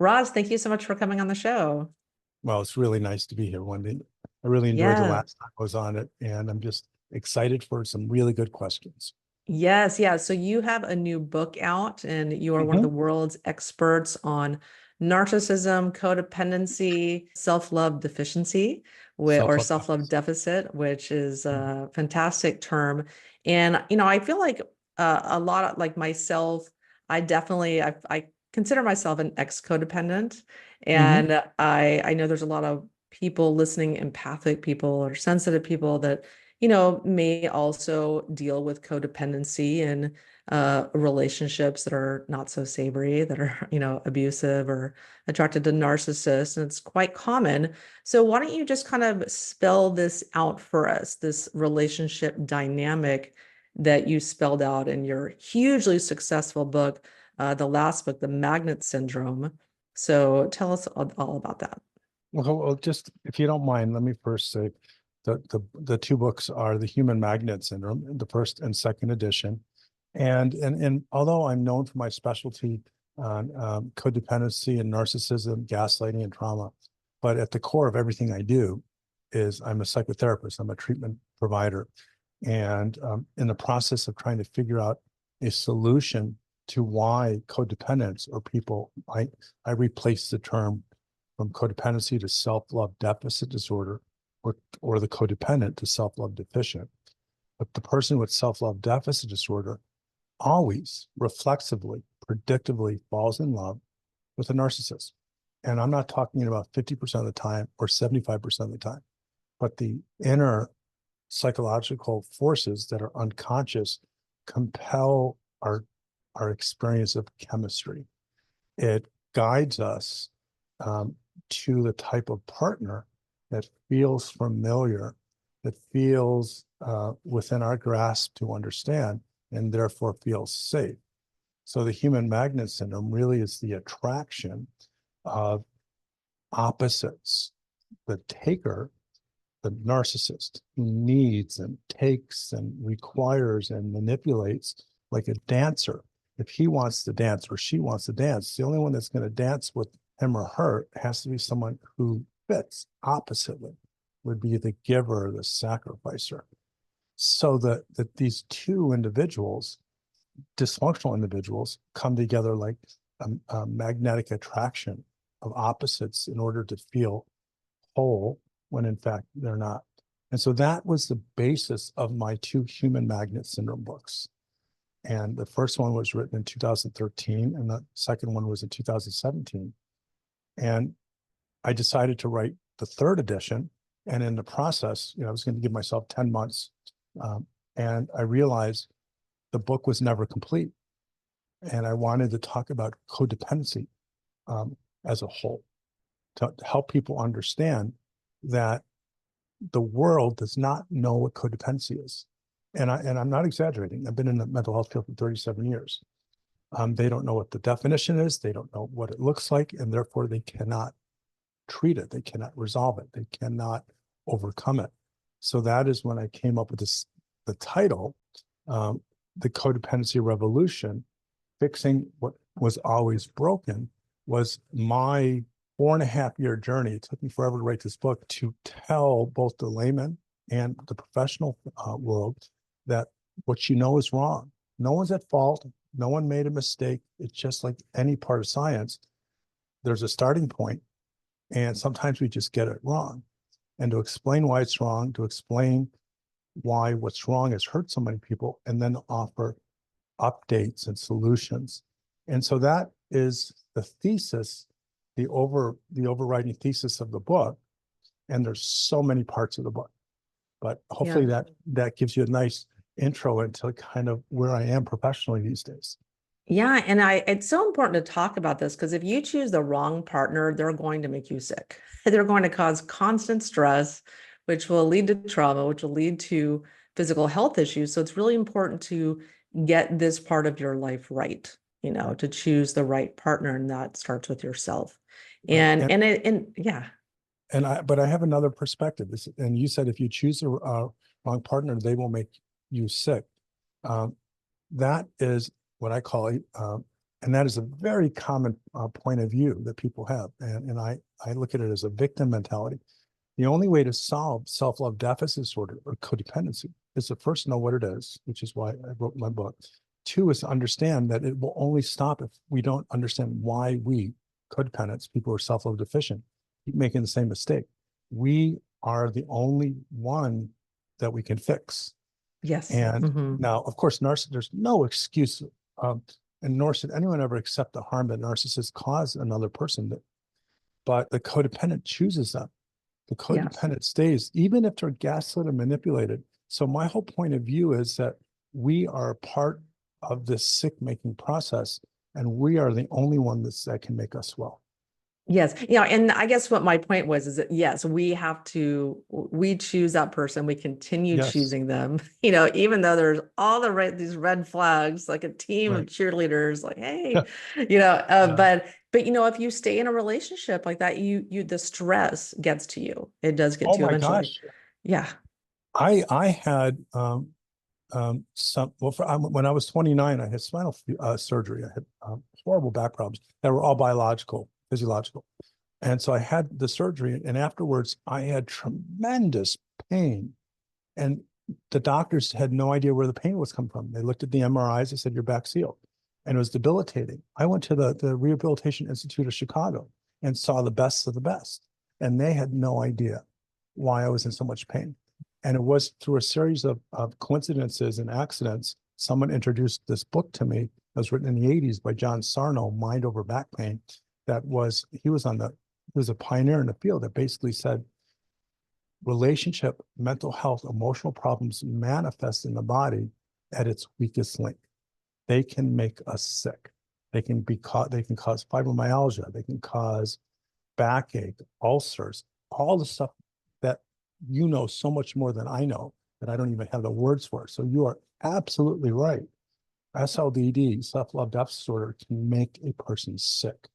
Roz, thank you so much for coming on the show. Well, it's really nice to be here, Wendy. I really enjoyed the Yeah. last time I was on it, and I'm just excited for some really good questions. Yes, yeah. So you have a new book out, and you are one of the Mhm. world's experts on narcissism, codependency, self-love deficiency, or Self-help. self-love deficit, which is a fantastic term. And I feel like a lot of like myself, I consider myself an ex-codependent, Mhm. and I know there's a lot of people listening, empathic people or sensitive people that may also deal with codependency and relationships that are not so savory, that are, abusive or attracted to narcissists. And it's quite common. So why don't you just kind of spell this out for us, this relationship dynamic that you spelled out in your hugely successful book, the last book, The Magnet Syndrome. So tell us all about that. Well, just if you don't mind, let me first say the two books are The Human Magnet Syndrome, the first and second edition. And although I'm known for my specialty on codependency and narcissism, gaslighting, and trauma, but at the core of everything I do is I'm a psychotherapist, I'm a treatment provider. And in the process of trying to figure out a solution to why codependents or people, I replace the term from codependency to self-love deficit disorder, or the codependent to self-love deficient. But the person with self-love deficit disorder always reflexively, predictably falls in love with a narcissist. And I'm not talking about 50% of the time or 75% of the time, but the inner psychological forces that are unconscious compel our experience of chemistry. It guides us to the type of partner that feels familiar, that feels within our grasp to understand, and therefore feels safe. So the human magnet syndrome really is the attraction of opposites. The taker, the narcissist, who needs and takes and requires and manipulates like a dancer. If he wants to dance or she wants to dance, the only one that's going to dance with him or her has to be someone who fits oppositely, would be the giver or the sacrificer. So that these two individuals, dysfunctional individuals, come together like a magnetic attraction of opposites in order to feel whole when in fact they're not. And so that was the basis of my two human magnet syndrome books. And the first one was written in 2013, and the second one was in 2017. And I decided to write the third edition. And in the process, I was going to give myself 10 months. And I realized the book was never complete. And I wanted to talk about codependency as a whole, to help people understand that the world does not know what codependency is. And I'm not exaggerating. I've been in the mental health field for 37 years. They don't know what the definition is. They don't know what it looks like, and therefore they cannot treat it. They cannot resolve it. They cannot overcome it. So that is when I came up with the title, The Codependency Revolution. Fixing what was always broken was my 4.5-year journey. It took me forever to write this book to tell both the layman and the professional world that what you know is wrong. No one's at fault. No one made a mistake. It's just like any part of science. There's a starting point, and sometimes we just get it wrong. And to explain why it's wrong, to explain why what's wrong has hurt so many people, and then offer updates and solutions. And so that is the thesis, the overriding thesis of the book. And there's so many parts of the book, but hopefully Yeah. that gives you a nice intro into kind of where I am professionally these days. Yeah, and it's so important to talk about this because if you choose the wrong partner, they're going to make you sick. They're going to cause constant stress, which will lead to trauma, which will lead to physical health issues. So it's really important to get this part of your life right, Right. to choose the right partner, and that starts with yourself. Right. And yeah. But I have another perspective. And you said if you choose the wrong partner, they will make you sick. That is what I call And that is a very common point of view that people have. And I look at it as a victim mentality. The only way to solve self-love deficit disorder or codependency is to first know what it is, which is why I wrote my book. Two is to understand that it will only stop if we don't understand why we, codependents, people who are self-love deficient, keep making the same mistake. We are the only one that we can fix. Yes. And Mm-hmm. now, of course, there's no excuse, and nor should anyone ever accept the harm that narcissists cause another person. But the codependent chooses them. The codependent stays, even if they're gaslit and manipulated. So my whole point of view is that we are part of this sick-making process, and we are the only one that can make us well. Yes. Yeah. And I guess what my point was is that, yes, we choose that person. We continue choosing them, even though there's all these red flags, like a team of cheerleaders, like, hey, but if you stay in a relationship like that, the stress gets to you. It does get to you eventually. Gosh. Yeah. I had, when I was 29, I had spinal surgery. I had horrible back problems that were all physiological. And so I had the surgery, and afterwards I had tremendous pain. And the doctors had no idea where the pain was coming from. They looked at the MRIs, they said, your back's healed. And it was debilitating. I went to the Rehabilitation Institute of Chicago and saw the best of the best. And they had no idea why I was in so much pain. And it was through a series of coincidences and accidents, someone introduced this book to me that was written in the 80s by John Sarno, Mind Over Back Pain. He was a pioneer in the field that basically said, relationship, mental health, emotional problems manifest in the body at its weakest link. They can make us sick. They can cause fibromyalgia. They can cause backache, ulcers, all the stuff that so much more than I know that I don't even have the words for. So you are absolutely right. SLDD, self-love deficit disorder, can make a person sick.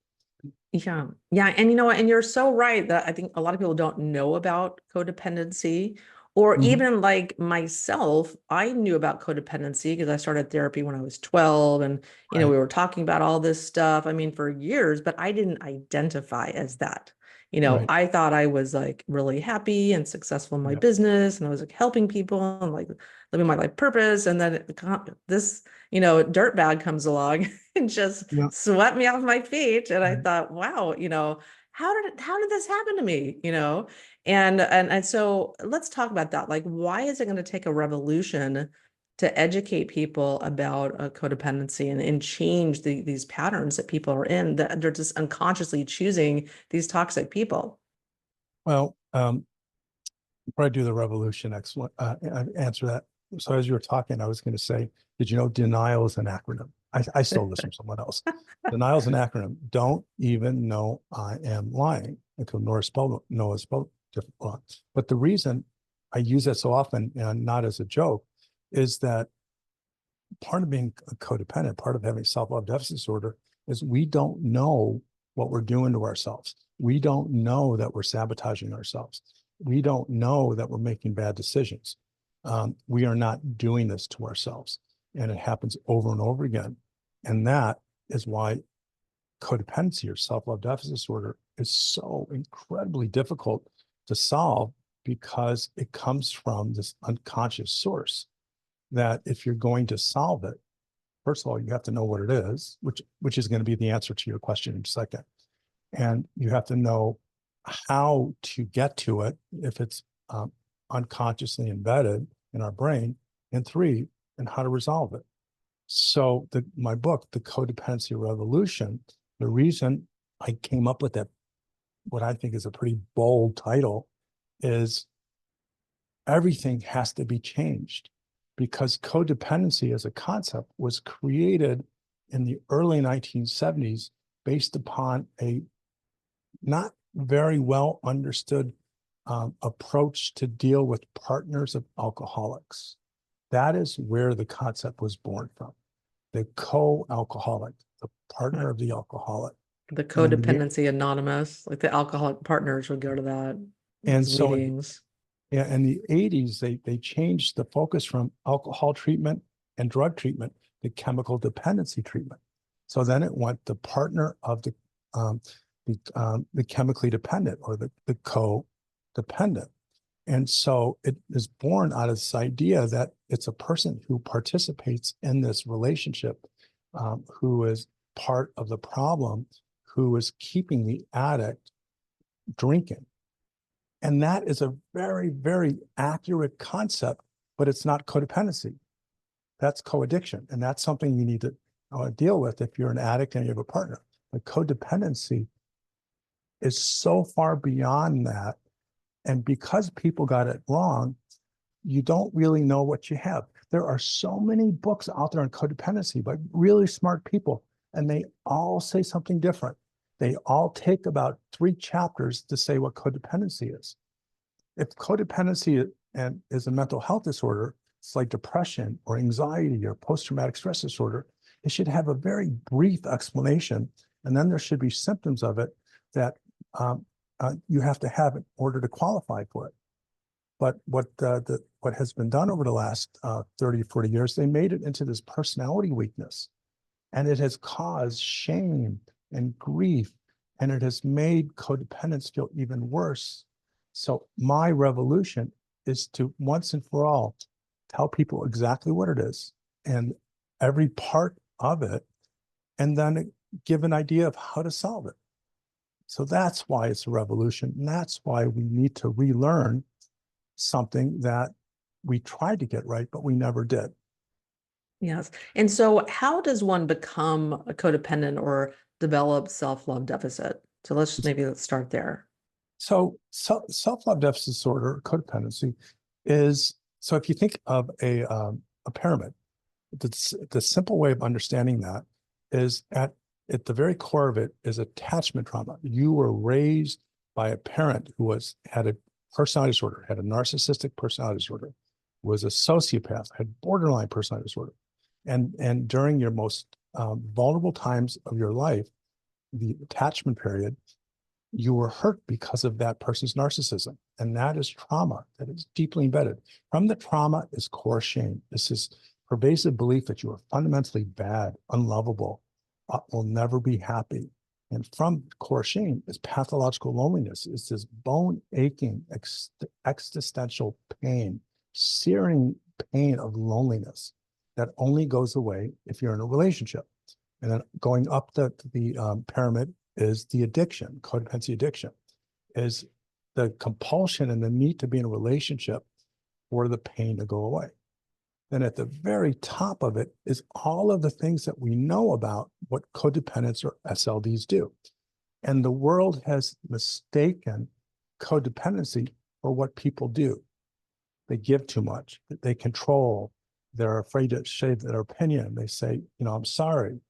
Yeah. Yeah. And and you're so right that I think a lot of people don't know about codependency, or even like myself, I knew about codependency because I started therapy when I was 12, and, we were talking about all this stuff, for years, but I didn't identify as that. I thought I was like really happy and successful in my business, and I was like helping people and like living my life purpose. And then this, dirtbag comes along and just swept me off my feet. And I thought, wow, how did this happen to me? And so let's talk about that. Like, why is it going to take a revolution to educate people about codependency and change these patterns that people are in, that they're just unconsciously choosing these toxic people? Well, before I do the revolution, answer that. So as you were talking, I was going to say, did you know denial is an acronym? I stole this from someone else. Denial is an acronym. Don't even know I am lying. Until Noah spelled different wrong. But the reason I use that so often, and not as a joke, is that part of being a codependent, part of having self-love deficit disorder, is we don't know what we're doing to ourselves. We don't know that we're sabotaging ourselves. We don't know that we're making bad decisions. We are not doing this to ourselves. And it happens over and over again. And that is why codependency or self-love deficit disorder is so incredibly difficult to solve, because it comes from this unconscious source that if you're going to solve it, first of all, you have to know what it is, which is going to be the answer to your question in a second. And you have to know how to get to it if it's unconsciously embedded in our brain. And three, and how to resolve it. So my book, The Codependency Revolution, the reason I came up with that, what I think is a pretty bold title, is everything has to be changed, because codependency as a concept was created in the early 1970s based upon a not very well understood approach to deal with partners of alcoholics. That is where the concept was born from. The co-alcoholic, the partner of the alcoholic. The Codependency Anonymous, like the alcoholic partners would go to that. And so, meetings. In the 80s, they changed the focus from alcohol treatment and drug treatment to chemical dependency treatment. So then it went the partner of the chemically dependent, or the codependent. And so it is born out of this idea that it's a person who participates in this relationship, who is part of the problem, who is keeping the addict drinking. And that is a very, very accurate concept, but it's not codependency. That's co-addiction. And that's something you need to deal with if you're an addict and you have a partner. But codependency is so far beyond that. And because people got it wrong, you don't really know what you have. There are so many books out there on codependency by really smart people, and they all say something different. They all take about 3 chapters to say what codependency is. If codependency is a mental health disorder, it's like depression or anxiety or post-traumatic stress disorder, it should have a very brief explanation, and then there should be symptoms of it that you have to have in order to qualify for it. But what has been done over the last 30, 40 years, they made it into this personality weakness. And it has caused shame and grief, and it has made codependents feel even worse. So my revolution is to once and for all tell people exactly what it is and every part of it, and then give an idea of how to solve it. So that's why it's a revolution. And that's why we need to relearn something that we tried to get right, but we never did. Yes. And so how does one become a codependent or develop self-love deficit? So let's start there. So self-love deficit disorder, codependency, is, so if you think of a pyramid, the simple way of understanding that is at the very core of it is attachment trauma. You were raised by a parent who had a personality disorder, had a narcissistic personality disorder, was a sociopath, had borderline personality disorder. And during your most vulnerable times of your life, the attachment period, you were hurt because of that person's narcissism. And that is trauma that is deeply embedded. From the trauma is core shame. This is pervasive belief that you are fundamentally bad, unlovable, will never be happy. And from core shame is pathological loneliness. It's this bone aching, existential pain, searing pain of loneliness that only goes away if you're in a relationship. And then going up the pyramid is the addiction, codependency addiction, is the compulsion and the need to be in a relationship for the pain to go away. Then at the very top of it is all of the things that we know about what codependents or SLDs do. And the world has mistaken codependency for what people do. They give too much, they control, they're afraid to say their opinion. They say, I'm sorry.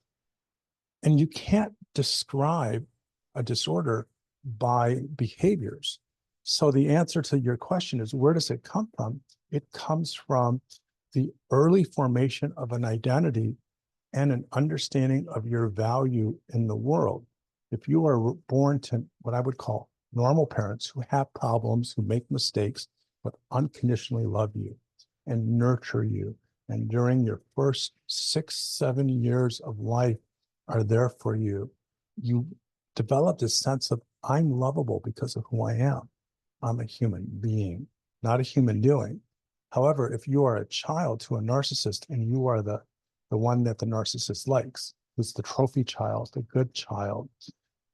And you can't describe a disorder by behaviors. So the answer to your question is, where does it come from? It comes from the early formation of an identity and an understanding of your value in the world. If you are born to what I would call normal parents who have problems, who make mistakes, but unconditionally love you and nurture you, and during your first 6, 7 years of life are there for you, you develop this sense of, I'm lovable because of who I am. I'm a human being, not a human doing. However, if you are a child to a narcissist and you are the one that the narcissist likes, who's the trophy child, the good child,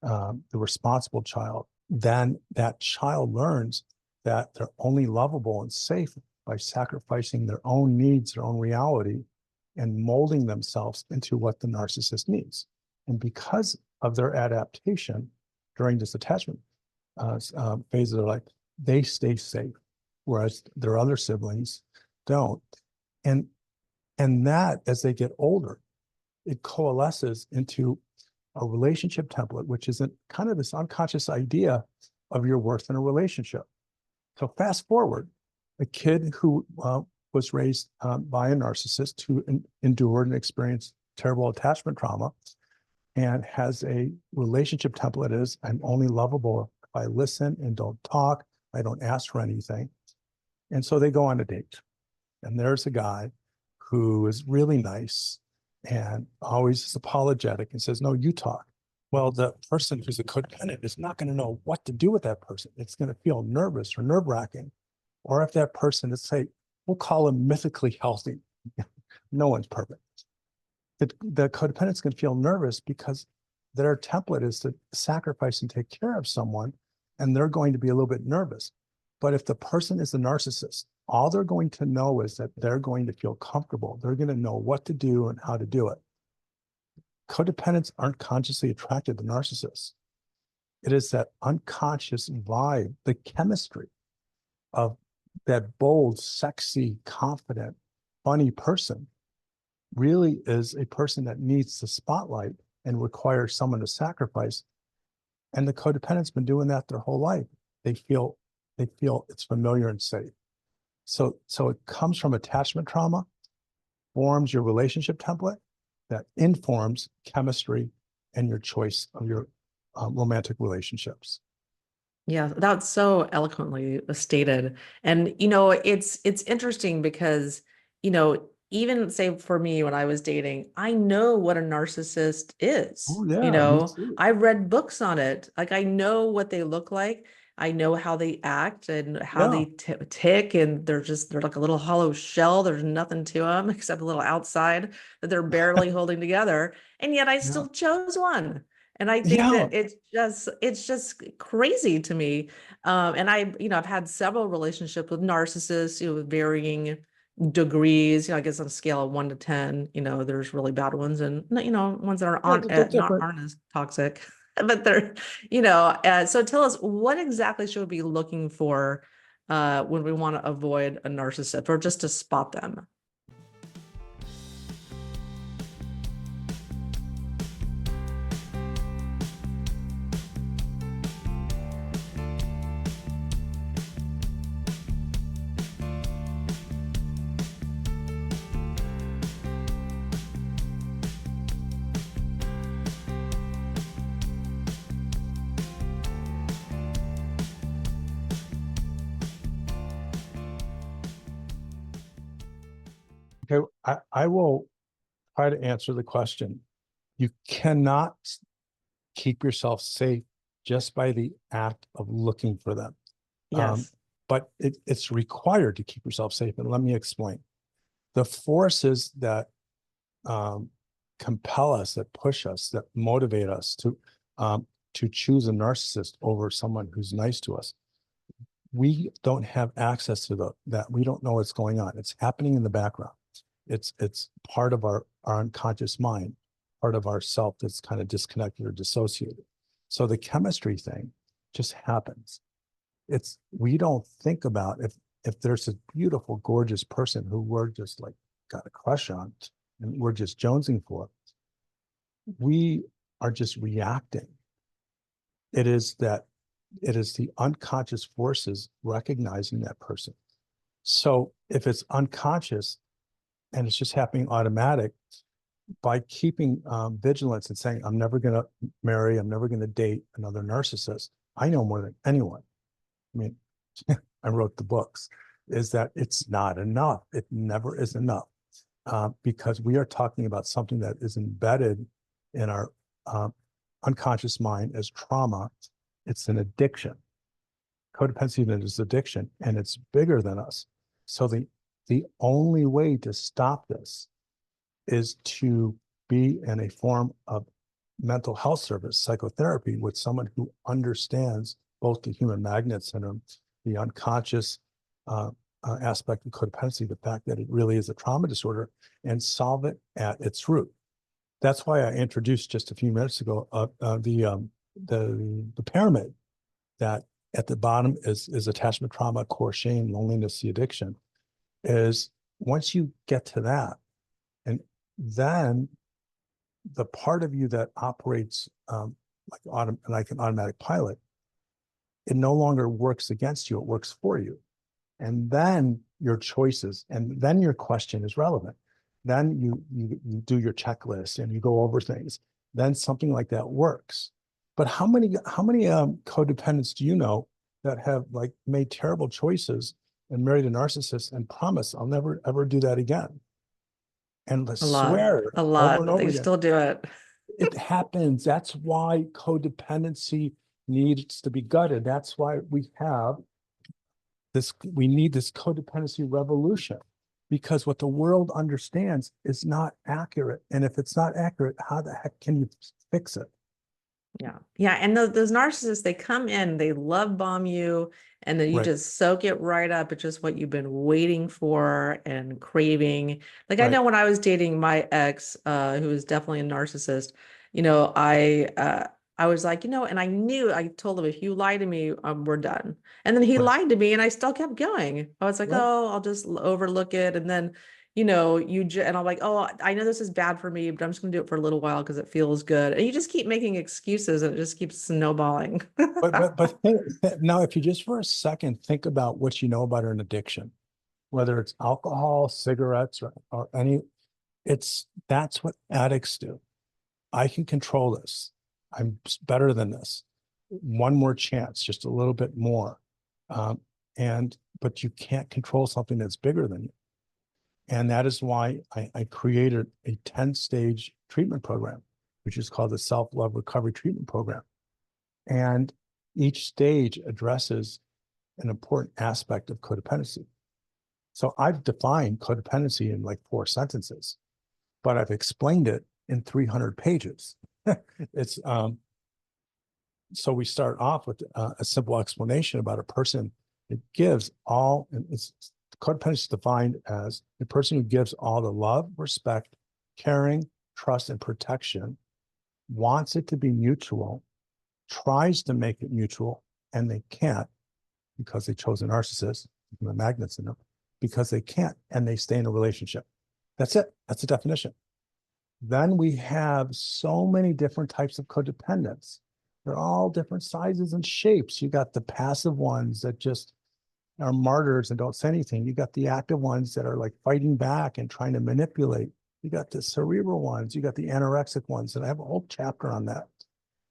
the responsible child, then that child learns that they're only lovable and safe by sacrificing their own needs, their own reality, and molding themselves into what the narcissist needs. And because of their adaptation during this attachment phase of their life, they stay safe, whereas their other siblings don't. And that, as they get older, it coalesces into a relationship template, which is kind of this unconscious idea of your worth in a relationship. So fast forward, a kid who was raised by a narcissist who endured and experienced terrible attachment trauma and has a relationship template is, I'm only lovable if I listen and don't talk, I don't ask for anything. And so they go on a date. And there's a guy who is really nice and always is apologetic and says, no, you talk. Well, the person who's a codependent is not going to know what to do with that person. It's going to feel nervous or nerve-wracking. Or if that person is, say, we'll call them mythically healthy. No one's perfect. The codependent's going to feel nervous because their template is to sacrifice and take care of someone, and they're going to be a little bit nervous. But if the person is a narcissist, all they're going to know is that they're going to feel comfortable. They're going to know what to do and how to do it. Codependents aren't consciously attracted to narcissists. It is that unconscious vibe, the chemistry of that bold, sexy, confident, funny person really is a person that needs the spotlight and requires someone to sacrifice. And the codependent's been doing that their whole life. They feel it's familiar and safe. So it comes from attachment trauma, forms your relationship template that informs chemistry and your choice of your romantic relationships. Yeah, that's so eloquently stated. And it's interesting because, even say for me when I was dating, I know what a narcissist is. Oh yeah, me too. I read books on it. Like I know what they look like. I know how they act and how Yeah, they tick, and they're like a little hollow shell. There's nothing to them except a little outside that they're barely holding together. And yet I yeah, still chose one. And I think yeah. that it's just crazy to me. And I've had several relationships with narcissists, with varying degrees. I guess on a scale of 1 to 10, there's really bad ones, and ones that Yeah, not different. aren't as toxic. But they're, so tell us, what exactly should we be looking for when we want to avoid a narcissist, or just to spot them? Okay, I will try to answer the question. You cannot keep yourself safe just by the act of looking for them. Um, Yes. but it's required to keep yourself safe. And let me explain. The forces that compel us, that push us, that motivate us to choose a narcissist over someone who's nice to us, we don't have access to that. We don't know what's going on. It's happening in the background. It's part of our unconscious mind, part of our self that's kind of disconnected or dissociated. So the chemistry thing just happens. We don't think about if there's a beautiful, gorgeous person who we're just like got a crush on and we're just jonesing for, we are just reacting. It is the unconscious forces recognizing that person. So if it's unconscious and it's just happening automatic, by keeping vigilance and saying, I'm never going to marry, I'm never going to date another narcissist, I know more than anyone. I mean, I wrote the books, is that it's not enough. It never is enough because we are talking about something that is embedded in our unconscious mind as trauma. It's an addiction. Codependency is addiction, and it's bigger than us. So the only way to stop this is to be in a form of mental health service, psychotherapy, with someone who understands both the human magnet syndrome, the unconscious aspect of codependency, the fact that it really is a trauma disorder, and solve it at its root. That's why I introduced just a few minutes ago the pyramid, that at the bottom is attachment trauma, core shame, loneliness, the addiction. Is once you get to that, and then the part of you that operates like an automatic pilot, it no longer works against you, it works for you. And then your choices, and then your question is relevant. Then you do your checklist and you go over things. Then something like that works. But how many codependents do you know that have like made terrible choices and married a narcissist and promise I'll never ever do that again? and A lot, swear a over lot, and but over they again. still do it. It happens. That's why codependency needs to be gutted. That's why we need this codependency revolution, because what the world understands is not accurate. And if it's not accurate, how the heck can you fix it? Yeah. Yeah. And those narcissists, they come in, they love bomb you, and then you Right, just soak it right up. It's just what you've been waiting for and craving. Like I right, know when I was dating my ex, who was definitely a narcissist, I was like, and I told him, if you lie to me, we're done. And then he right, lied to me and I still kept going. I was like, right. oh, I'll just overlook it. And then and I'm like, oh, I know this is bad for me, but I'm just gonna do it for a little while because it feels good. And you just keep making excuses and it just keeps snowballing. Now, if you just for a second think about what you know about an addiction, whether it's alcohol, cigarettes, or any, that's what addicts do. I can control this. I'm better than this. One more chance, just a little bit more. Um, but you can't control something that's bigger than you. And that is why I created a 10-stage treatment program, which is called the Self-Love Recovery Treatment Program. And each stage addresses an important aspect of codependency. So I've defined codependency in like 4 sentences, but I've explained it in 300 pages. It's So we start off with a simple explanation about a person that gives all, and it's codependency is defined as a person who gives all the love, respect, caring, trust, and protection, wants it to be mutual, tries to make it mutual, and they can't because they chose a narcissist, the magnets in them, because they can't, and they stay in a relationship. That's it. That's the definition. Then we have so many different types of codependence. They're all different sizes and shapes. You got the passive ones that just are martyrs and don't say anything. You got the active ones that are like fighting back and trying to manipulate. You got the cerebral ones. You got the anorexic ones. And I have a whole chapter on that.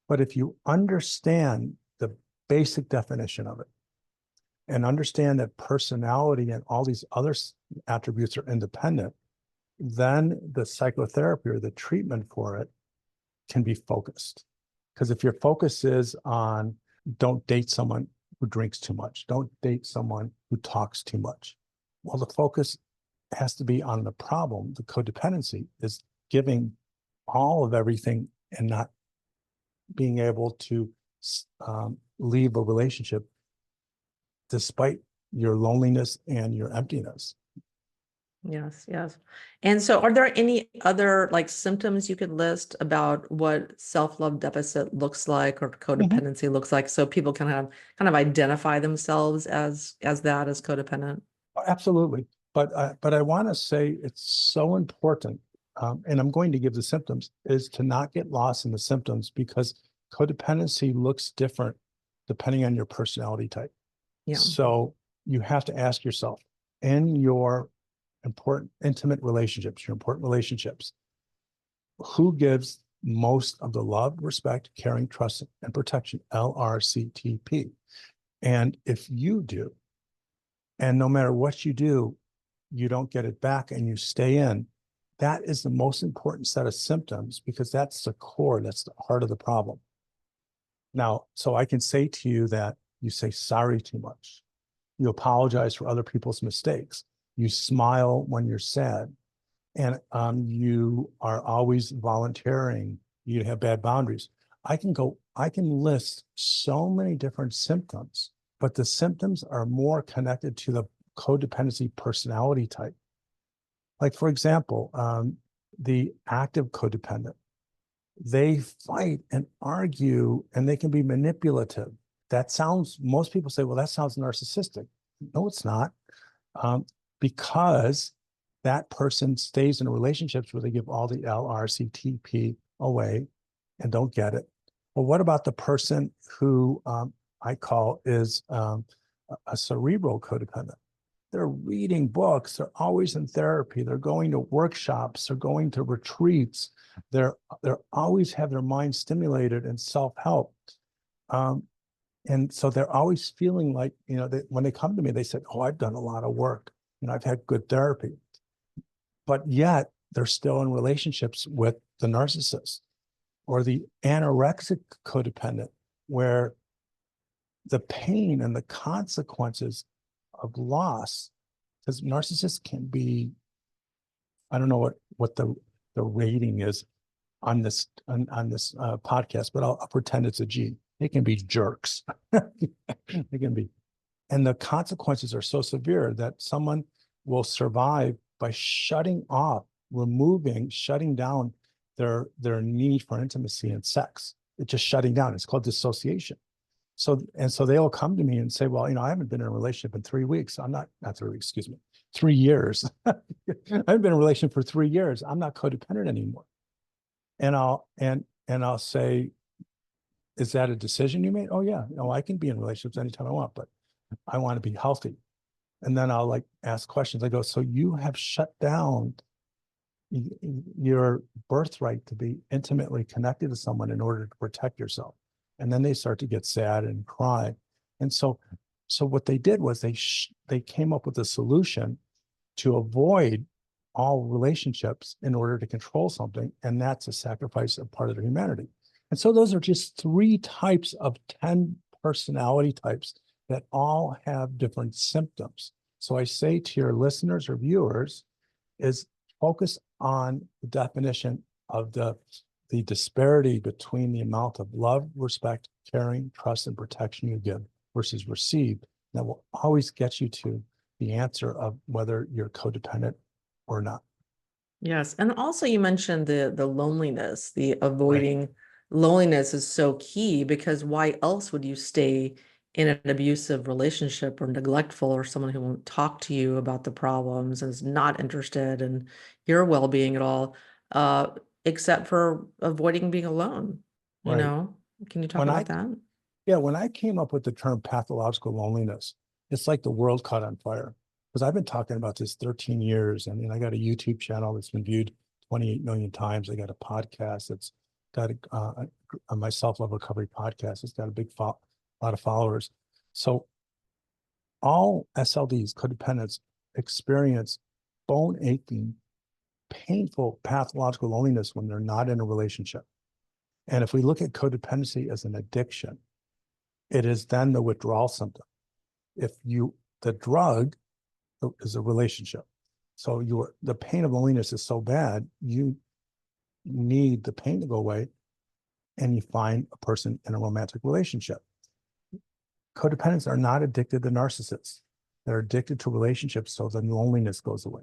But if you understand the basic definition of it and understand that personality and all these other attributes are independent, then the psychotherapy or the treatment for it can be focused. Because if your focus is on don't date someone who drinks too much, don't date someone who talks too much. Well, the focus has to be on the problem. The codependency is giving all of everything and not being able to leave a relationship despite your loneliness and your emptiness. Yes, yes. And so are there any other like symptoms you could list about what self-love deficit looks like or Mhm. codependency looks like so people can have kind of identify themselves as as codependent? Absolutely. But I want to say it's so important, and I'm going to give the symptoms, is to not get lost in the symptoms because codependency looks different depending on your personality type. Yeah. So you have to ask yourself, in your important relationships, who gives most of the love, respect, caring, trust, and protection, LRCTP? And if you do, and no matter what you do, you don't get it back and you stay in, that is the most important set of symptoms because that's the core, that's the heart of the problem. Now, so I can say to you that you say sorry too much. You apologize for other people's mistakes. You smile when you're sad. And you are always volunteering. You have bad boundaries. I can list so many different symptoms, but the symptoms are more connected to the codependency personality type. Like, for example, the active codependent, they fight and argue and they can be manipulative. Most people say, well, that sounds narcissistic. No, it's not. Um, because that person stays in relationships where they give all the LRCTP away and don't get it. Well, what about the person who I call is a cerebral codependent? They're reading books. They're always in therapy. They're going to workshops. They're going to retreats. They're always have their mind stimulated and self-help. And so they're always feeling like, when they come to me, they said, oh, I've done a lot of work and I've had good therapy. But yet they're still in relationships with the narcissist, or the anorexic codependent, where the pain and the consequences of loss, because narcissists can be, I don't know what the rating is on this podcast, but I'll pretend it's a G. They can be jerks. They can be, and the consequences are so severe that someone will survive by shutting down their need for intimacy and sex. It's just shutting down. It's called dissociation. So they'll come to me and say, well, I haven't been in a relationship in 3 weeks. Not 3 weeks, excuse me, 3 years. I haven't been in a relationship for 3 years. I'm not codependent anymore. And I'll say, is that a decision you made? Oh yeah, I can be in relationships anytime I want, but I want to be healthy. And then I'll ask questions. I go, so you have shut down your birthright to be intimately connected to someone in order to protect yourself. And then they start to get sad and cry. And so what they did was they came up with a solution to avoid all relationships in order to control something. And that's a sacrifice of part of their humanity. And so those are just 3 types of 10 personality types that all have different symptoms. So I say to your listeners or viewers is focus on the definition of the disparity between the amount of love, respect, caring, trust, and protection you give versus received. That will always get you to the answer of whether you're codependent or not. Yes. And also you mentioned the loneliness, the avoiding Right. loneliness is so key, because why else would you stay in an abusive relationship or neglectful, or someone who won't talk to you about the problems and is not interested in your well-being at all, except for avoiding being alone, Right. Can you talk When about I that? when I came up with the term pathological loneliness, it's like the world caught on fire, because I've been talking about this 13 years. And I got a YouTube channel that's been viewed 28 million times. I got a podcast that's got my self-love recovery podcast. It's got a lot of followers. So all SLDs, codependents, experience bone aching, painful pathological loneliness when they're not in a relationship. And if we look at codependency as an addiction, it is then the withdrawal symptom. The drug is a relationship. So the pain of loneliness is so bad, you need the pain to go away, and you find a person in a romantic relationship. Codependents are not addicted to narcissists. They're addicted to relationships, so the loneliness goes away.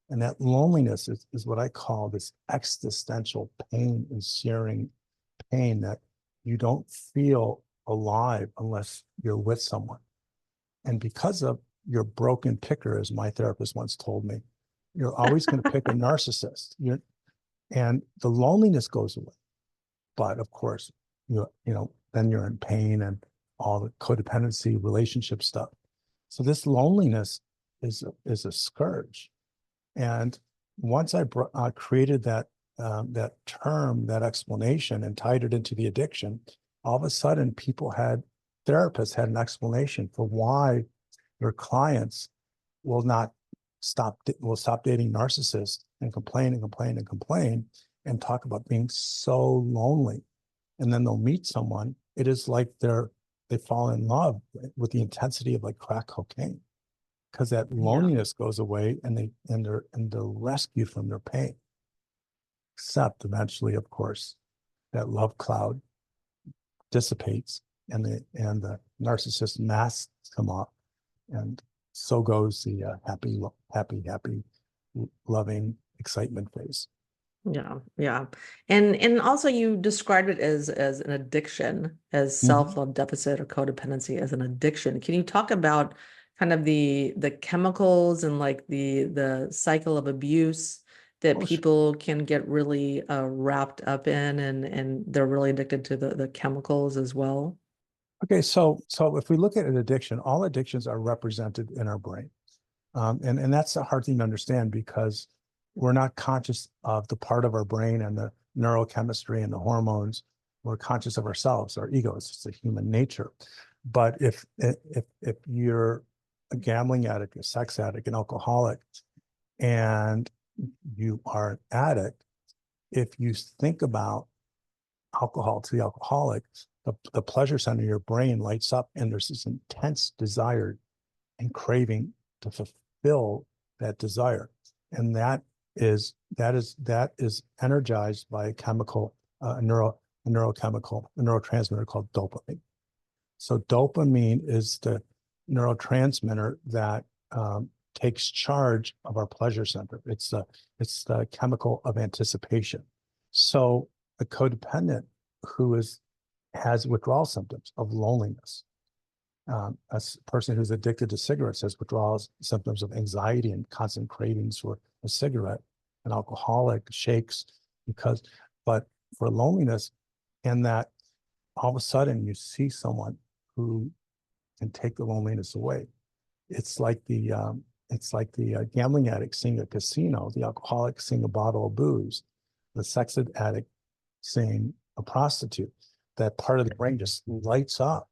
And that loneliness is what I call this existential pain and searing pain that you don't feel alive unless you're with someone. And because of your broken picker, as my therapist once told me, you're always going to pick a narcissist. And the loneliness goes away. But of course, then you're in pain and all the codependency relationship stuff. So this loneliness is a scourge. And once I created that term, that explanation, and tied it into the addiction, all of a sudden therapists had an explanation for why their clients will stop dating narcissists and complain and complain and complain and talk about being so lonely. And then they'll meet someone. It is like they fall in love with the intensity of like crack cocaine, because that loneliness goes away and they're rescued from their pain. Except eventually, of course, that love cloud dissipates and the narcissist masks come off, and so goes the happy, loving excitement phase. Yeah, yeah. And also you described it as an addiction, as self-love deficit or codependency as an addiction. Can you talk about kind of the chemicals and like the cycle of abuse that people can get really wrapped up in, and they're really addicted to the chemicals as well? Okay, so if we look at an addiction, all addictions are represented in our brain. And that's a hard thing to understand, because we're not conscious of the part of our brain and the neurochemistry and the hormones. We're conscious of ourselves, our ego. It's just a human nature. But if you're a gambling addict, a sex addict, an alcoholic, and you are an addict, if you think about alcohol to the alcoholic, the pleasure center of your brain lights up and there's this intense desire and craving to fulfill that desire. And that is energized by a chemical, a neurotransmitter called dopamine. So dopamine is the neurotransmitter that takes charge of our pleasure center. It's the chemical of anticipation. So a codependent who has withdrawal symptoms of loneliness, a person who's addicted to cigarettes has withdrawal symptoms of anxiety and constant cravings for a cigarette. An alcoholic shakes but for loneliness, and that all of a sudden you see someone who can take the loneliness away. It's like the gambling addict seeing a casino, the alcoholic seeing a bottle of booze, the sex addict seeing a prostitute. That part of the brain just lights up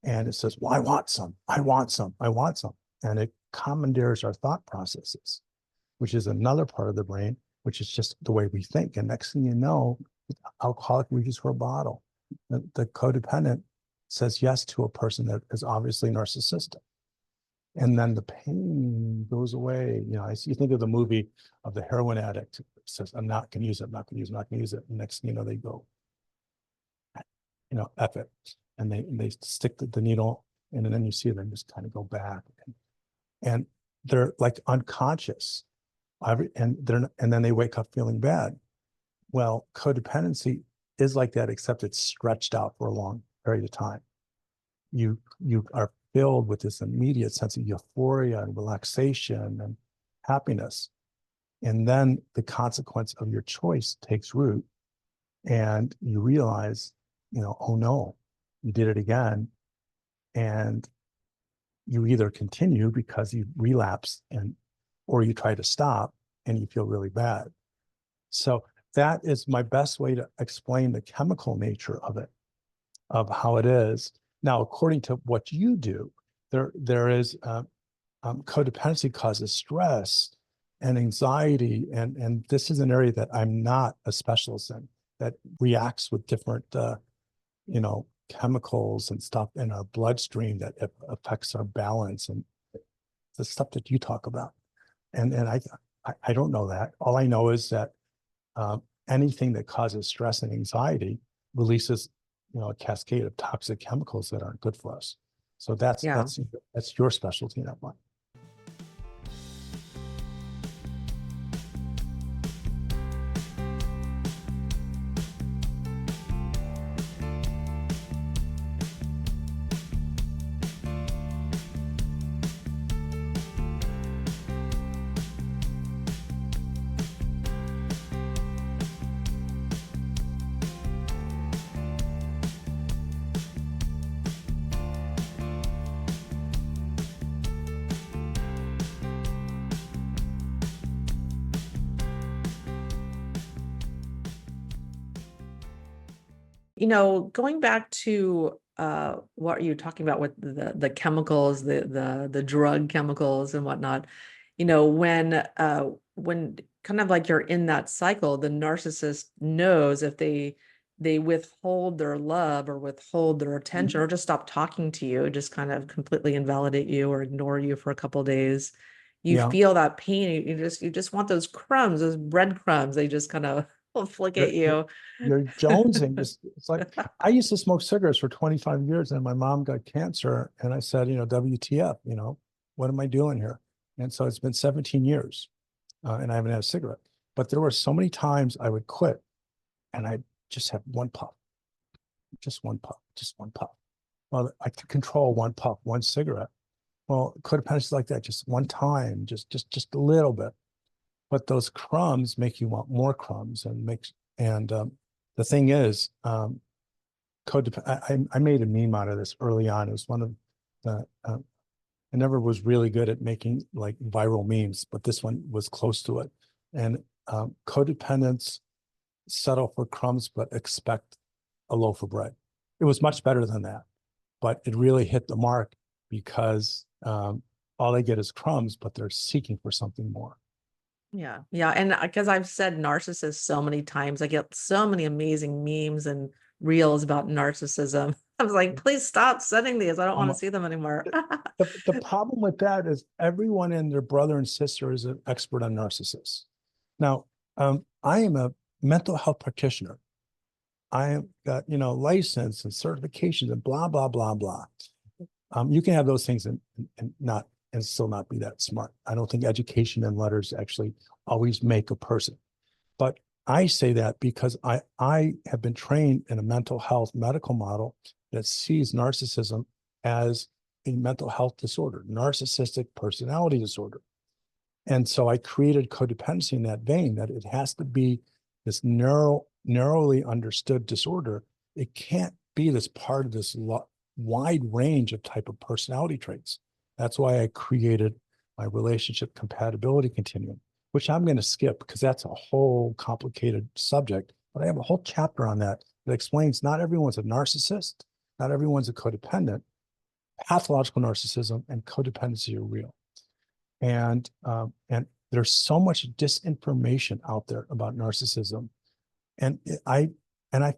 and it says, well, I want some, I want some, I want some. And it commandeers our thought processes, which is another part of the brain, which is just the way we think. And next thing you know, the alcoholic reaches for a bottle. The codependent says yes to a person that is obviously narcissistic. And then the pain goes away. You know, you think of the movie of the heroin addict says, I'm not going to use it, I'm not going to use it, I'm not going to use it. And next thing you know, they go, you know, F it. And they stick the needle, and then you see them just kind of go back. And they're like unconscious. And then they wake up feeling bad. Well, codependency is like that, except it's stretched out for a long period of time. You are filled with this immediate sense of euphoria and relaxation and happiness. And then the consequence of your choice takes root, and you realize, you know, oh no, you did it again. And you either continue because you relapse, or you try to stop and you feel really bad. So that is my best way to explain the chemical nature of it, of how it is. Now, according to what you do, there is codependency causes stress and anxiety, and this is an area that I'm not a specialist in, that reacts with different you know, chemicals and stuff in our bloodstream that affects our balance and the stuff that you talk about. And I don't know that. All I know is that anything that causes stress and anxiety releases, you know, a cascade of toxic chemicals that aren't good for us. So that's your specialty, not mine. You know, going back to what are you talking about with the chemicals, the drug chemicals and whatnot, you know, when kind of like you're in that cycle, the narcissist knows if they withhold their love or withhold their attention or just stop talking to you, just kind of completely invalidate you or ignore you for a couple of days, you feel that pain. You just want those crumbs, those breadcrumbs. They just kind of flick at you. You're jonesing. It's like, I used to smoke cigarettes for 25 years and my mom got cancer. And I said, you know, WTF, you know, what am I doing here? And so it's been 17 years and I haven't had a cigarette. But there were so many times I would quit and I'd just have one puff, just one puff, just one puff. Well, I could control one puff, one cigarette. Well, codependency like that, just one time, just a little bit. But those crumbs make you want more crumbs, and the thing is, I made a meme out of this early on. It was one of the I never was really good at making like viral memes, but this one was close to it. And codependents settle for crumbs but expect a loaf of bread. It was much better than that, but it really hit the mark because all they get is crumbs, but they're seeking for something more. Yeah. Yeah. And because I've said narcissist so many times, I get so many amazing memes and reels about narcissism. I was like, please stop sending these. I don't want to Um, see them anymore. the problem with that is everyone and their brother and sister is an expert on narcissists. Now, I am a mental health practitioner. I have got, license and certifications and blah, blah, blah, blah. You can have those things and not and still not be that smart. I don't think education and letters actually always make a person. But I say that because I have been trained in a mental health medical model that sees narcissism as a mental health disorder, narcissistic personality disorder. And so I created codependency in that vein, that it has to be this narrowly understood disorder. It can't be this part of this wide range of type of personality traits. That's why I created my relationship compatibility continuum, which I'm going to skip because that's a whole complicated subject. But I have a whole chapter on that that explains not everyone's a narcissist, not everyone's a codependent. Pathological narcissism and codependency are real. And there's so much disinformation out there about narcissism. And I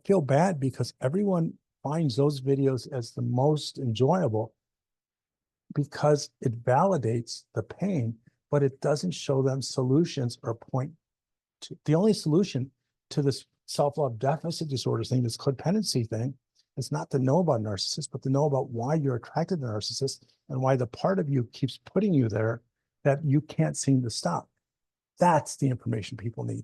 feel bad because everyone finds those videos as the most enjoyable because it validates the pain, but it doesn't show them solutions or point to the only solution to this self-love deficit disorder thing, this codependency thing, is not to know about narcissists, but to know about why you're attracted to narcissists and why the part of you keeps putting you there that you can't seem to stop. That's the information people need,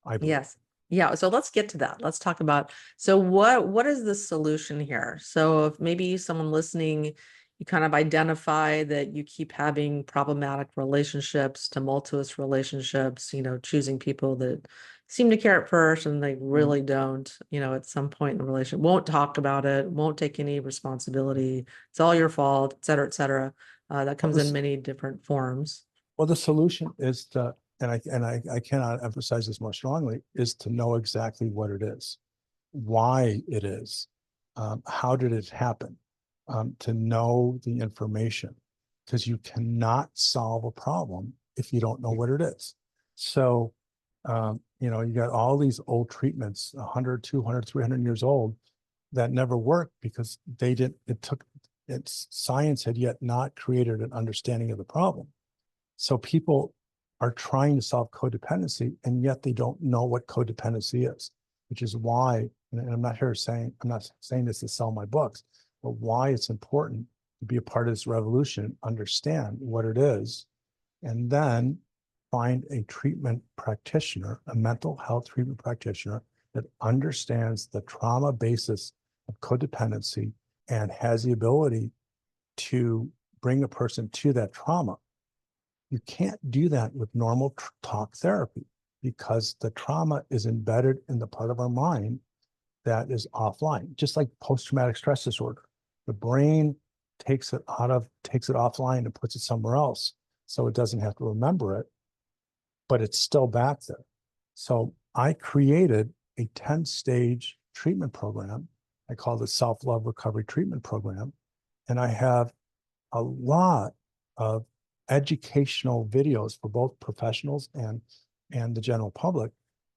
I believe. Yes. Yeah. So let's get to that. Let's talk about, so what is the solution here? So if maybe someone listening, you kind of identify that you keep having problematic relationships, tumultuous relationships, choosing people that seem to care at first and they really don't, at some point in the relationship, won't talk about it, won't take any responsibility. It's all your fault, et cetera, et cetera. That Well, comes in many different forms. the solution is to, and I cannot emphasize this more strongly, is to know exactly what it is, why it is, how did it happen, to know the information, because you cannot solve a problem if you don't know what it is. So, you got all these old treatments, 100, 200, 300 years old, that never worked because science had yet not created an understanding of the problem. So people are trying to solve codependency, and yet they don't know what codependency is, which is why, and I'm not saying this to sell my books, but why it's important to be a part of this revolution, understand what it is, and then find a treatment practitioner, a mental health treatment practitioner that understands the trauma basis of codependency and has the ability to bring a person to that trauma. You can't do that with normal talk therapy because the trauma is embedded in the part of our mind that is offline, just like post-traumatic stress disorder. The brain takes it offline and puts it somewhere else so it doesn't have to remember it, but it's still back there. So I created a 10-stage treatment program. I call it Self-Love Recovery Treatment Program. And I have a lot of educational videos for both professionals and the general public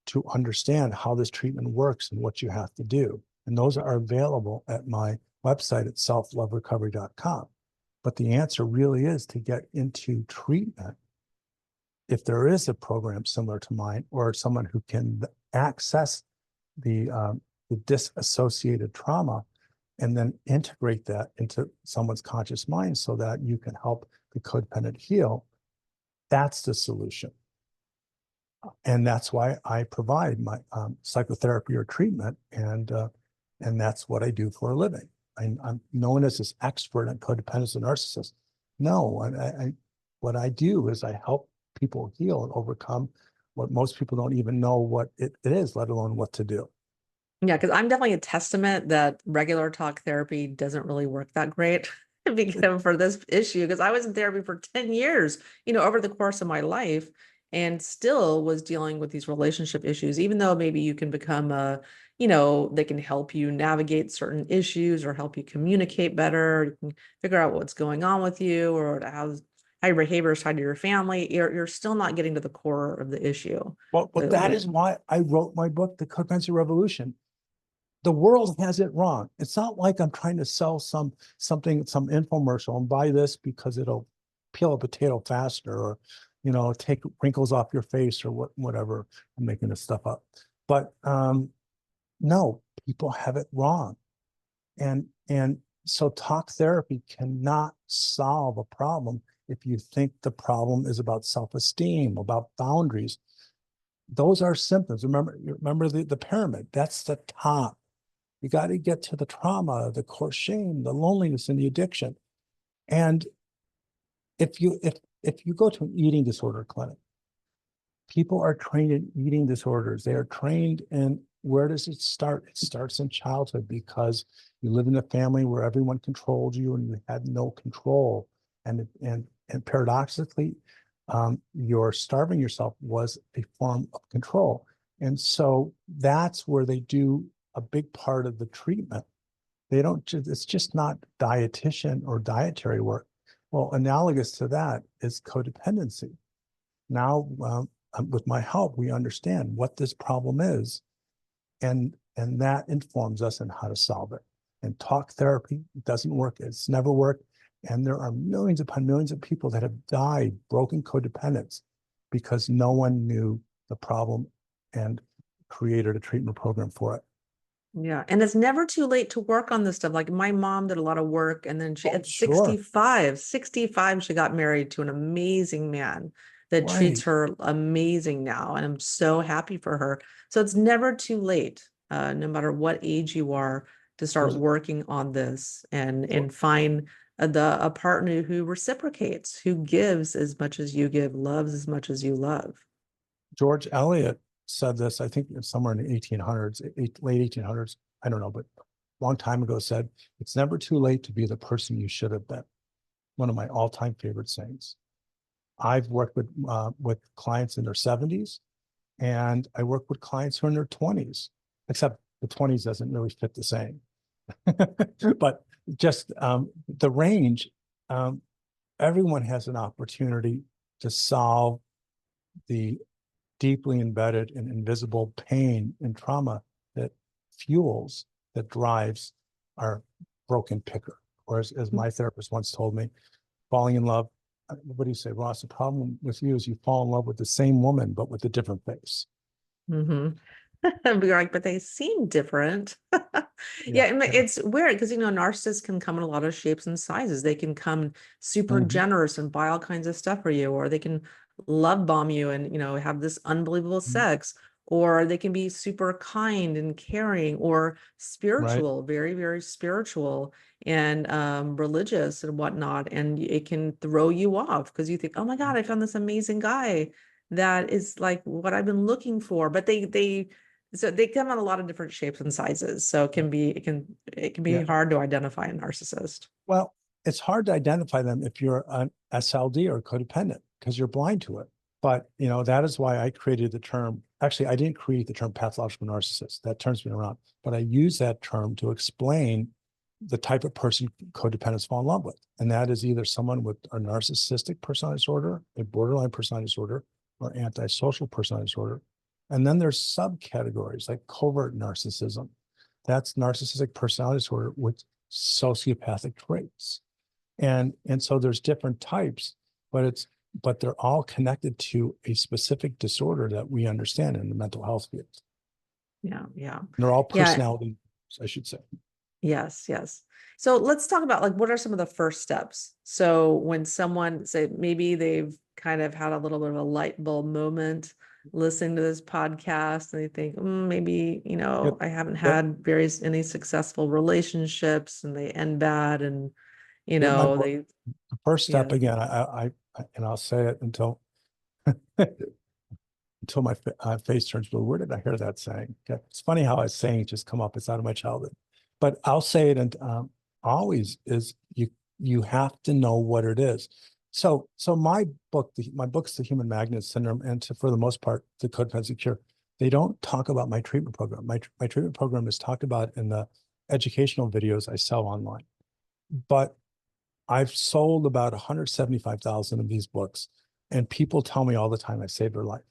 to understand how this treatment works and what you have to do. And those are available at my website at selfloverecovery.com. But the answer really is to get into treatment. If there is a program similar to mine or someone who can access the disassociated trauma and then integrate that into someone's conscious mind so that you can help the codependent heal, that's the solution. And that's why I provide my psychotherapy or treatment, and that's what I do for a living. I'm known as this expert on codependence and narcissist. No, what I do is I help people heal and overcome what most people don't even know what it is, let alone what to do. Yeah, because I'm definitely a testament that regular talk therapy doesn't really work that great because for this issue, because I was in therapy for 10 years, over the course of my life, and still was dealing with these relationship issues, even though maybe you can become they can help you navigate certain issues or help you communicate better. You can figure out what's going on with you or how how your behavior is tied to your family, you're still not getting to the core of the issue. Well, that is why I wrote my book, The Codependency Revolution. The world has it wrong. It's not like I'm trying to sell some infomercial and buy this because it'll peel a potato faster, or, you know, take wrinkles off your face, or whatever. I'm making this stuff up. But no, people have it wrong. And so talk therapy cannot solve a problem if you think the problem is about self-esteem, about boundaries. Those are symptoms. Remember the pyramid. That's the top. You got to get to the trauma, the core shame, the loneliness, and the addiction. And if you go to an eating disorder clinic, people are trained in eating disorders. They are trained in, where does it start? It starts in childhood, because you live in a family where everyone controlled you and you had no control. And paradoxically, your starving yourself was a form of control. And so that's where they do a big part of the treatment. They don't, it's just not dietitian or dietary work. Well, analogous to that is codependency. Now, with my help, we understand what this problem is, and that informs us on how to solve it. And talk therapy doesn't work. It's never worked. And there are millions upon millions of people that have died, broken codependents, because no one knew the problem and created a treatment program for it. Yeah. And it's never too late to work on this stuff. Like my mom did a lot of work, and then she at Sure. 65, she got married to an amazing man that treats her amazing now. And I'm so happy for her. So it's never too late, no matter what age you are, to start working on this and find a partner who reciprocates, who gives as much as you give, loves as much as you love. George Eliot said this, I think somewhere in the 1800s, late 1800s, I don't know, but a long time ago, said, it's never too late to be the person you should have been. One of my all-time favorite sayings. I've worked with clients in their 70s, and I work with clients who are in their 20s, except the 20s doesn't really fit the saying. But just the range, everyone has an opportunity to solve the deeply embedded and invisible pain and trauma that fuels, that drives our broken picker. Or as my therapist once told me, falling in love, what do you say, Ross? The problem with you is you fall in love with the same woman, but with a different face. Mm-hmm. We're like, but they seem different. Yeah, it's weird because, you know, narcissists can come in a lot of shapes and sizes. They can come super generous and buy all kinds of stuff for you, or they can love bomb you and, you know, have this unbelievable sex, or they can be super kind and caring, or spiritual, very, very spiritual and religious and whatnot. And it can throw you off because you think, oh my God, I found this amazing guy that is like what I've been looking for. But so they come in a lot of different shapes and sizes. So it can be hard to identify a narcissist. Well, it's hard to identify them if you're an SLD or codependent, because you're blind to it. But, you know, that is why I created the term. Actually, I didn't create the term pathological narcissist. That term's been around, but I use that term to explain the type of person codependents fall in love with. And that is either someone with a narcissistic personality disorder, a borderline personality disorder, or antisocial personality disorder. And then there's subcategories like covert narcissism. That's narcissistic personality disorder with sociopathic traits. And so there's different types, but they're all connected to a specific disorder that we understand in the mental health field. Yeah. And they're all personality, I should say. Yes. So let's talk about, like, what are some of the first steps? So when someone, say, maybe they've kind of had a little bit of a light bulb moment listening to this podcast, and they think, maybe, you know, I haven't had any successful relationships, and they end bad, and, you know, the first step, again, I and I'll say it until my face turns blue. Where did I hear that saying? Okay. It's funny how a saying just come up. It's out of my childhood, but I'll say it, and always is, you have to know what it is. So my book's The Human Magnet Syndrome, and for the most part, the Codependency Cure. They don't talk about my treatment program. My treatment program is talked about in the educational videos I sell online. But I've sold about 175,000 of these books, and people tell me all the time I saved their life.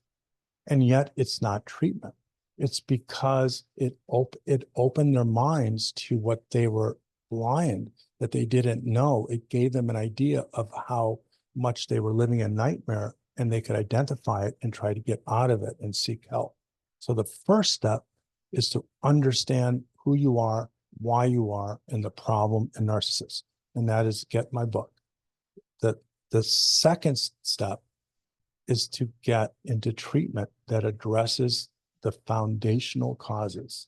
And yet it's not treatment. It's because it opened their minds to what they were blind, that they didn't know. It gave them an idea of how much they were living a nightmare, and they could identify it and try to get out of it and seek help. So the first step is to understand who you are, why you are, and the problem in narcissists. And that is get my book. The second step is to get into treatment that addresses the foundational causes,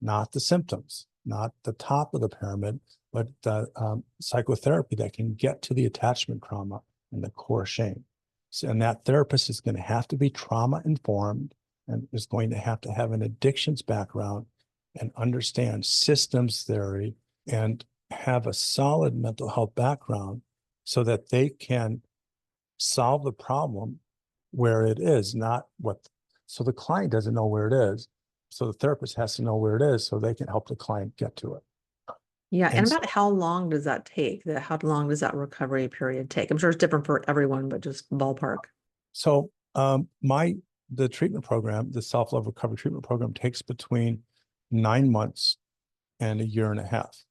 not the symptoms, not the top of the pyramid, but the psychotherapy that can get to the attachment trauma and the core shame. So, and that therapist is going to have to be trauma informed and is going to have an addictions background and understand systems theory and have a solid mental health background so that they can solve the problem where it is, not what. So the client doesn't know where it is. So the therapist has to know where it is so they can help the client get to it. Yeah. And And so, about how long does that take? How long does that recovery period take? I'm sure it's different for everyone, but just ballpark. so the treatment program, the self-love recovery treatment program, takes between 9 months and a year and a half.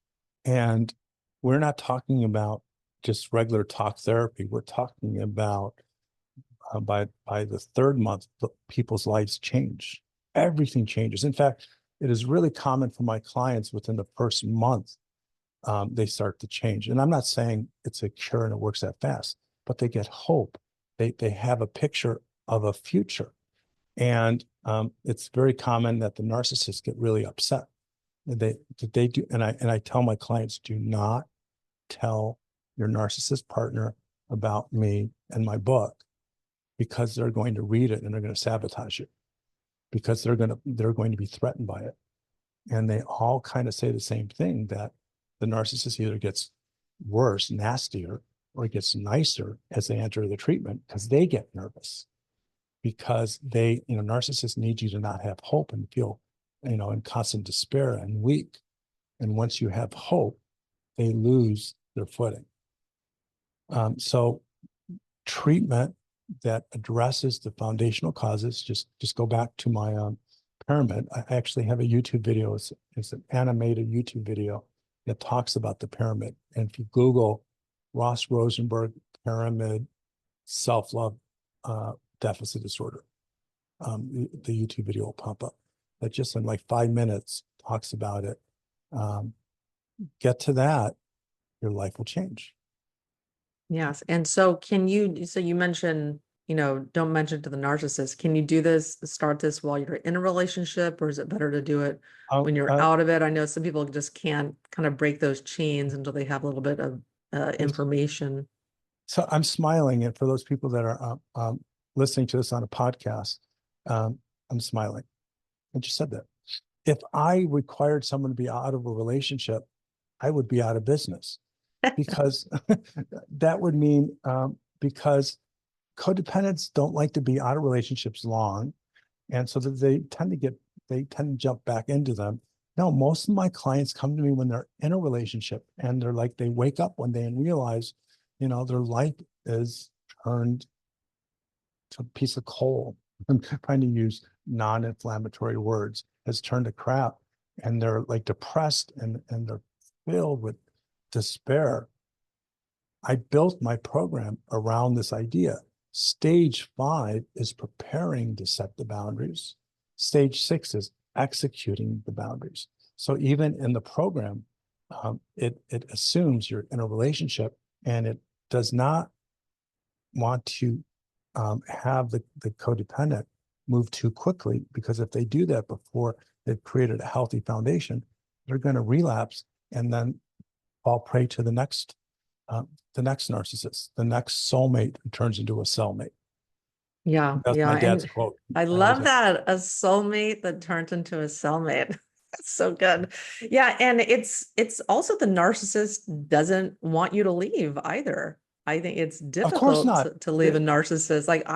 And we're not talking about just regular talk therapy. We're talking about by the third month, people's lives change. Everything changes. In fact, it is really common for my clients within the first month, they start to change. And I'm not saying it's a cure and it works that fast, but they get hope. They have a picture of a future. And it's very common that the narcissists get really upset. They do, and I tell my clients, do not tell your narcissist partner about me and my book, because they're going to read it and they're going to sabotage it, because they're going to be threatened by it. And they all kind of say the same thing, that the narcissist either gets worse, nastier, or gets nicer as they enter the treatment, because they get nervous, because narcissists need you to not have hope and feel, in constant despair and weak. And once you have hope, they lose their footing. So treatment that addresses the foundational causes, just go back to my pyramid. I actually have a YouTube video. It's an animated YouTube video that talks about the pyramid. And if you Google Ross Rosenberg pyramid self-love deficit disorder, the YouTube video will pop up. That just in like 5 minutes talks about it. Get to that, your life will change. Yes. And so you mentioned, don't mention to the narcissist. Can you start this while you're in a relationship, or is it better to do it when you're out of it? I know some people just can't kind of break those chains until they have a little bit of information. So I'm smiling, and for those people that are listening to this on a podcast, I'm smiling. I just said that. If I required someone to be out of a relationship, I would be out of business, because that would mean because codependents don't like to be out of relationships long, and so that they tend to jump back into them. No, most of my clients come to me when they're in a relationship, and they're like, they wake up one day and realize, their life is turned to a piece of coal. I'm trying to use non-inflammatory words, has turned to crap, and they're like depressed and they're filled with despair. I built my program around this idea. Stage 5 is preparing to set the boundaries. Stage 6 is executing the boundaries. So even in the program, it assumes you're in a relationship, and it does not want to have the codependent move too quickly, because if they do that before they've created a healthy foundation, they're going to relapse and then fall prey to the next narcissist, the next soulmate who turns into a cellmate. Yeah. That's my dad's quote. I love that. A soulmate that turns into a cellmate. That's so good. Yeah. And it's also the narcissist doesn't want you to leave either. I think it's Of course difficult not. to leave a narcissist. Like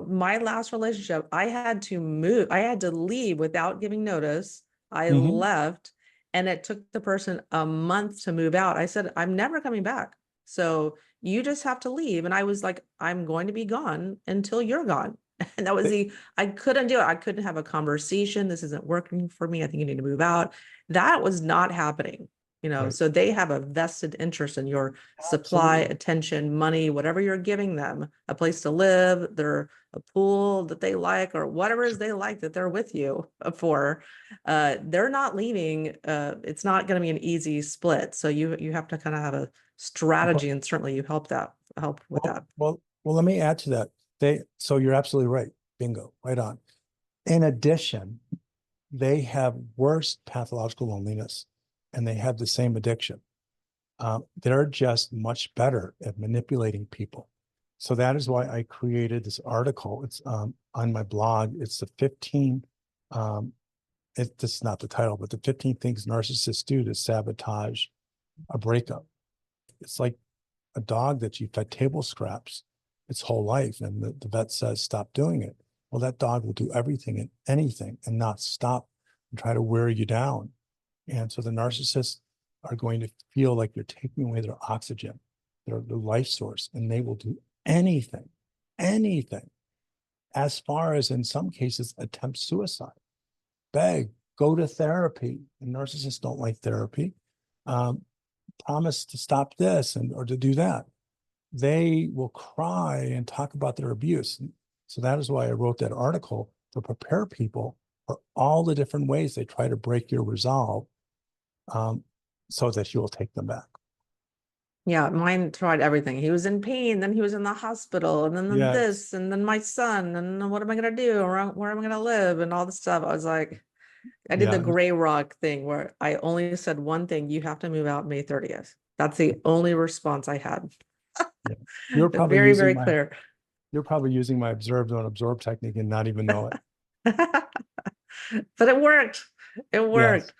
my last relationship, I had to leave without giving notice. I left, And it took the person a month to move out. I said, I'm never coming back. So you just have to leave. And I was like, I'm going to be gone until you're gone. And that was I couldn't do it. I couldn't have a conversation. This isn't working for me. I think you need to move out. That was not happening. Right. So they have a vested interest in your supply, Absolutely. attention, money, whatever you're giving them, a place to live, a pool that they like, or whatever it is they like that they're with you for. They're not leaving. It's not going to be an easy split. So you have to kind of have a strategy, and certainly you help with that. Well, let me add to that. So you're absolutely right. Bingo, right on. In addition, they have worse pathological loneliness and they have the same addiction. They're just much better at manipulating people. So that is why I created this article. It's on my blog. It's the 15, this is not the title, but the 15 things narcissists do to sabotage a breakup. It's like a dog that you fed table scraps its whole life, and the vet says, stop doing it. Well, that dog will do everything and anything and not stop and try to wear you down. And so the narcissists are going to feel like you're taking away their oxygen, their life source, and they will do anything, as far as in some cases attempt suicide, beg, go to therapy. And narcissists don't like therapy. Promise to stop this or to do that. They will cry and talk about their abuse. So that is why I wrote that article, to prepare people for all the different ways they try to break your resolve, so that you will take them back. Yeah, mine tried everything. He was in pain, then he was in the hospital, and then this, and then my son, and then what am I going to do? Where am I going to live? And all this stuff. I was like, I did the gray rock thing where I only said one thing: you have to move out May 30th. That's the only response I had. Yeah. You're probably very, very clear. You're probably using my observe, don't absorb technique and not even know it. But it worked. It worked.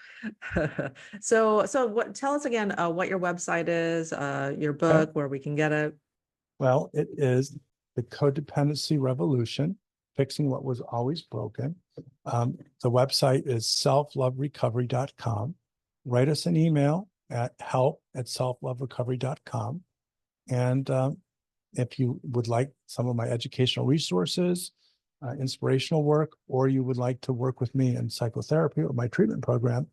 Yes. So tell us again what your website is, your book, where we can get it. Well, it is The Codependency Revolution, Fixing What Was Always Broken. The website is selfloverecovery.com. Write us an email at help@selfloverecovery.com. And if you would like some of my educational resources, inspirational work, or you would like to work with me in psychotherapy or my treatment program,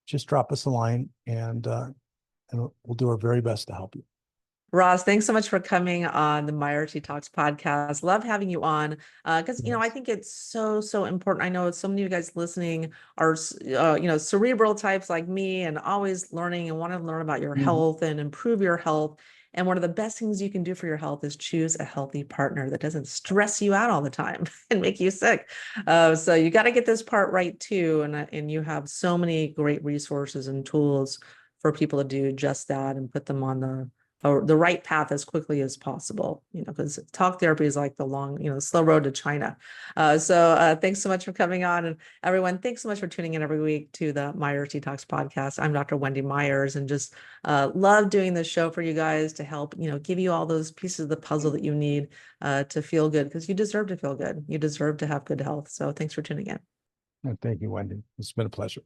just drop us a line and we'll do our very best to help you. Ross, thanks so much for coming on the Meyers Talks podcast. Love having you on because, I think it's so important. I know so many of you guys listening are, cerebral types like me and always learning and want to learn about your health and improve your health. And one of the best things you can do for your health is choose a healthy partner that doesn't stress you out all the time and make you sick. So you got to get this part right too. And you have so many great resources and tools for people to do just that and put them on the right path as quickly as possible, because talk therapy is like the long, slow road to China. So thanks so much for coming on. And everyone, thanks so much for tuning in every week to the Meyers Talks podcast. I'm Dr. Wendy Meyers, and just love doing this show for you guys to help, give you all those pieces of the puzzle that you need to feel good, because you deserve to feel good. You deserve to have good health. So thanks for tuning in. And thank you, Wendy. It's been a pleasure.